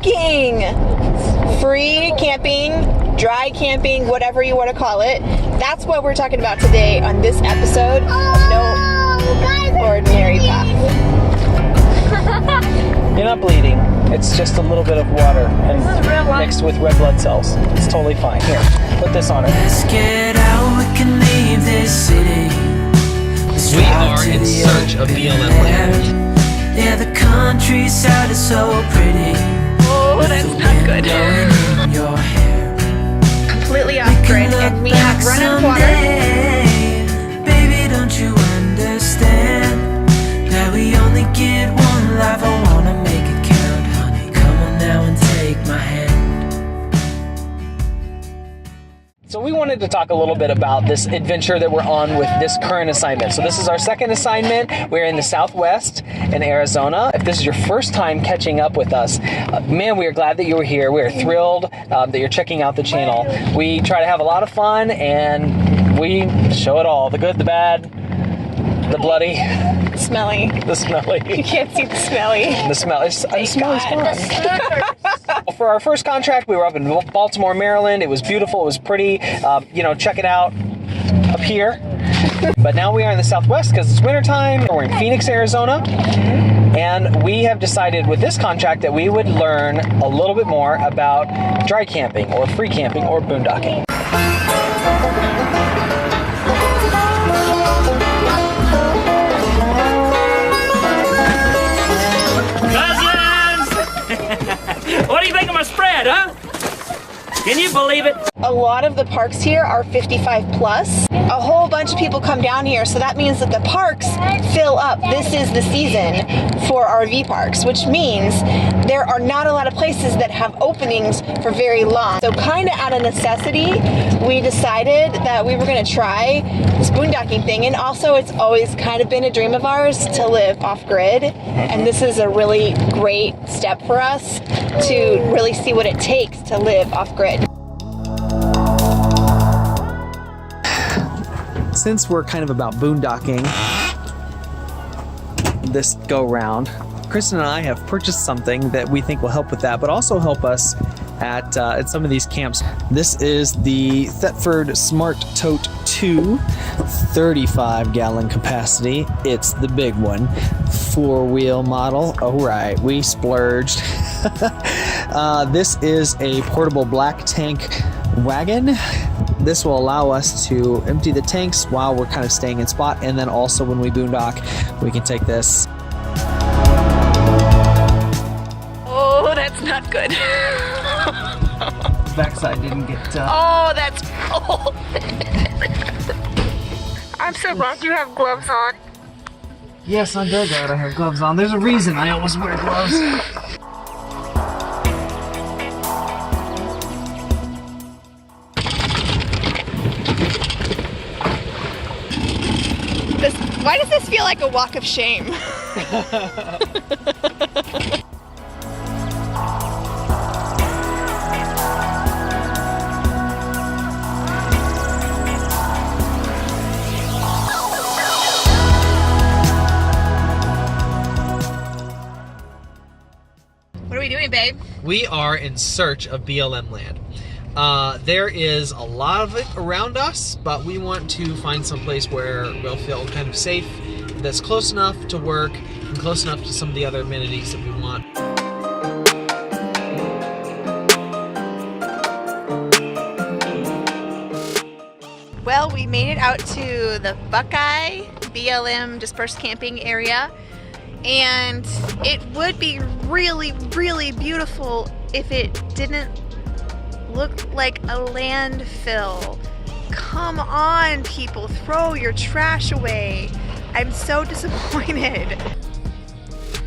boondocking. Free camping, dry camping, whatever you want to call it. That's what we're talking about today on this episode of No Ordinary Path. You're not bleeding. It's just a little bit of water and mixed with red blood cells. It's totally fine. Here, put this on it. Let's get out, we can leave this city. We are in search of BLM land. Yeah, the countryside is so pretty. Oh, that's not good. In your hair. Completely off grid, and we have running water. Baby, don't you understand that we only get one life? I wanna make it count, honey. Come on now and take my hand. So we wanted to talk a little bit about this adventure that we're on with this current assignment. So this is our second assignment. We're in the Southwest in Arizona. If this is your first time catching up with us, man, we are glad that you were here. We are thrilled that you're checking out the channel. We try to have a lot of fun and we show it all. The good, the bad, the bloody, Smelly. the smelly. You can't see the smelly. The smell is fun. For our first contract, we were up in Baltimore, Maryland. It was beautiful. It was pretty. Check it out up here. But now we are in the Southwest because it's wintertime. We're in Phoenix, Arizona. And we have decided with this contract that we would learn a little bit more about dry camping or free camping or boondocking. What do you think of my spread, huh? Can you believe it? A lot of the parks here are 55 plus. A whole bunch of people come down here, so that means that the parks fill up. This is the season for RV parks, which means there are not a lot of places that have openings for very long. So kind of out of necessity, we decided that we were going to try this boondocking thing. And also, it's always kind of been a dream of ours to live off-grid. And this is a really great step for us to really see what it takes to live off-grid. Since we're kind of about boondocking this go round, Kristen and I have purchased something that we think will help with that, but also help us at some of these camps. This is the Thetford Smart Tote 2, 35-gallon capacity. It's the big one, 4-wheel model. Oh right, we splurged. This is a portable black tank wagon. This will allow us to empty the tanks while we're kind of staying in spot, and then also when we boondock, we can take this. Oh, that's not good. Backside didn't get... Oh, that's... Oh. I'm so glad you have gloves on. Yes, I'm very glad I have gloves on. There's a reason I always wear gloves. Why does this feel like a walk of shame? What are we doing, babe? We are in search of BLM land. There is a lot of it around us, but we want to find some place where we'll feel kind of safe, that's close enough to work, and close enough to some of the other amenities that we want. Well, we made it out to the Buckeye BLM dispersed camping area, and it would be really, really beautiful if it didn't look like a landfill. Come on, people, throw your trash away. I'm so disappointed.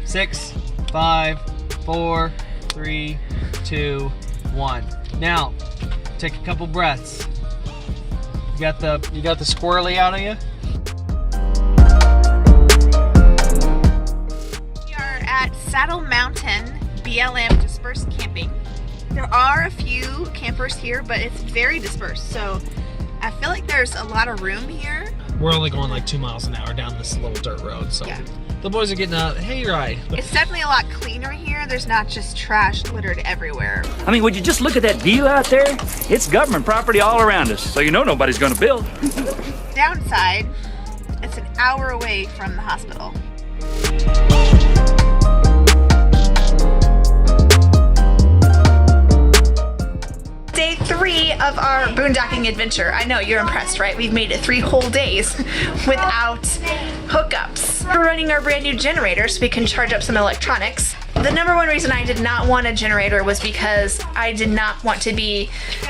6, 5, 4, 3, 2, 1. Now, take a couple breaths. You got the squirrely out of you? We are at Saddle Mountain BLM dispersed camping. There are a few campers here, but it's very dispersed, so I feel like there's a lot of room here. We're only going like 2 miles an hour down this little dirt road, so Yeah. The boys are getting a hayride. It's definitely a lot cleaner here. There's not just trash littered everywhere. I mean, would you just look at that view out there? It's government property all around us, so you know nobody's gonna build. Downside, it's an hour away from the hospital. Day 3 of our boondocking adventure. I know, you're impressed, right? We've made it 3 whole days without hookups. We're running our brand new generator so we can charge up some electronics. The number one reason I did not want a generator was because I did not want to be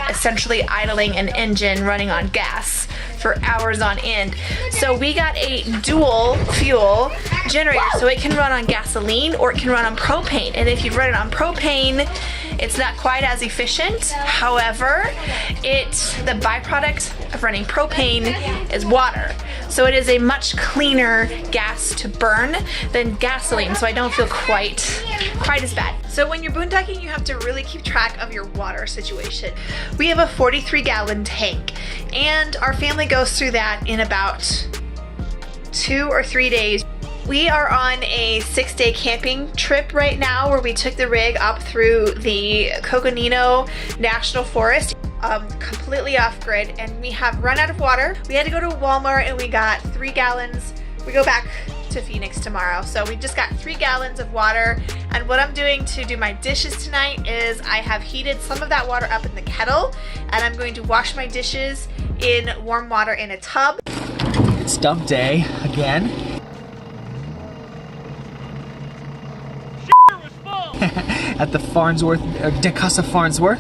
essentially idling an engine running on gas for hours on end. So we got a dual fuel generator, so it can run on gasoline or it can run on propane. And if you run it on propane, it's not quite as efficient. However, the byproduct of running propane is water. So it is a much cleaner gas to burn than gasoline, so I don't feel quite as bad. So when you're boondocking, you have to really keep track of your water situation. We have a 43-gallon tank, and our family goes through that in about 2 or 3 days. We are on a 6-day camping trip right now where we took the rig up through the Coconino National Forest, completely off-grid, and we have run out of water. We had to go to Walmart and we got 3 gallons. We go back to Phoenix tomorrow, so we just got 3 gallons of water. And what I'm doing to do my dishes tonight is I have heated some of that water up in the kettle, and I'm going to wash my dishes in warm water in a tub. It's dump day again. At the Farnsworth, DeCasa Farnsworth.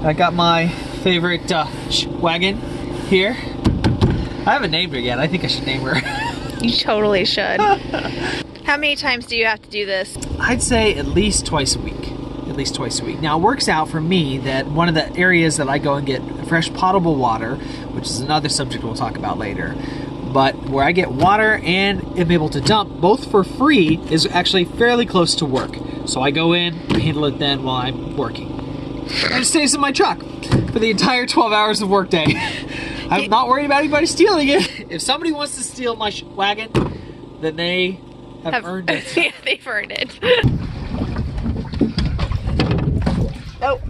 I got my favorite wagon here. I haven't named her yet. I think I should name her. You totally should. How many times do you have to do this? I'd say at least twice a week. At least twice a week. Now it works out for me that one of the areas that I go and get fresh potable water, which is another subject we'll talk about later, but where I get water and am able to dump both for free is actually fairly close to work. So I go in, handle it then while I'm working. And it stays in my truck for the entire 12 hours of workday. I'm not worried about anybody stealing it. If somebody wants to steal my wagon, then they have earned it. Yeah, they've earned it. Oh.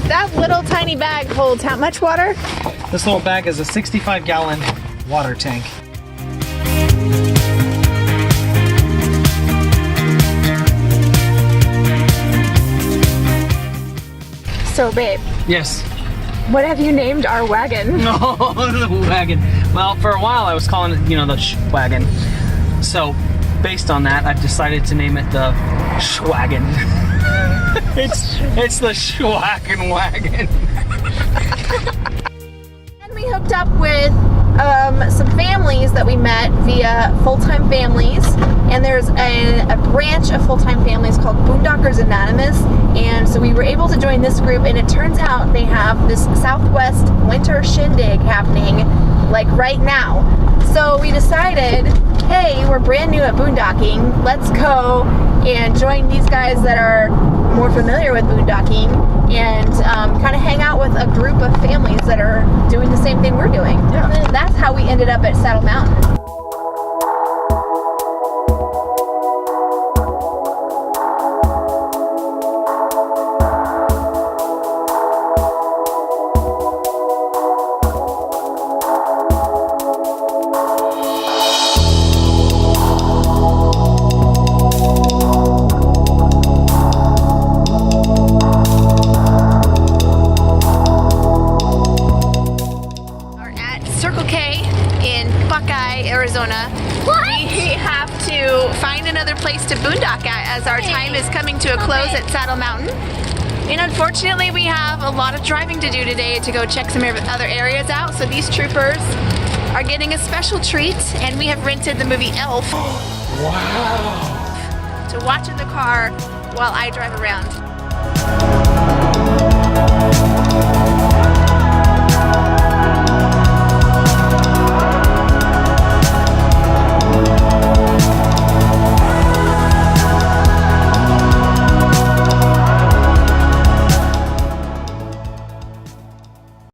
That little tiny bag holds how much water? This little bag is a 65-gallon water tank. So babe, Yes. what have you named our wagon? No, the wagon. Well, for a while I was calling it, the wagon. So, based on that, I've decided to name it the Schwagen. it's the Schwagen wagon. And we hooked up with some families that we met via Full-Time Families, and there's a branch of Full-Time Families called Boondockers Anonymous, and so we were able to join this group, and it turns out they have this Southwest winter shindig happening like right now. So we decided, hey, we're brand new at boondocking, let's go and join these guys that are more familiar with boondocking and kind of hang out with a group of families that are doing the same thing we're doing. Yeah. And that's how we ended up at Saddle Mountain. Arizona. What? We have to find another place to boondock at as our time is coming to a close at Saddle Mountain. And unfortunately we have a lot of driving to do today to go check some other areas out, so these troopers are getting a special treat, and we have rented the movie Elf. Wow. To watch in the car while I drive around.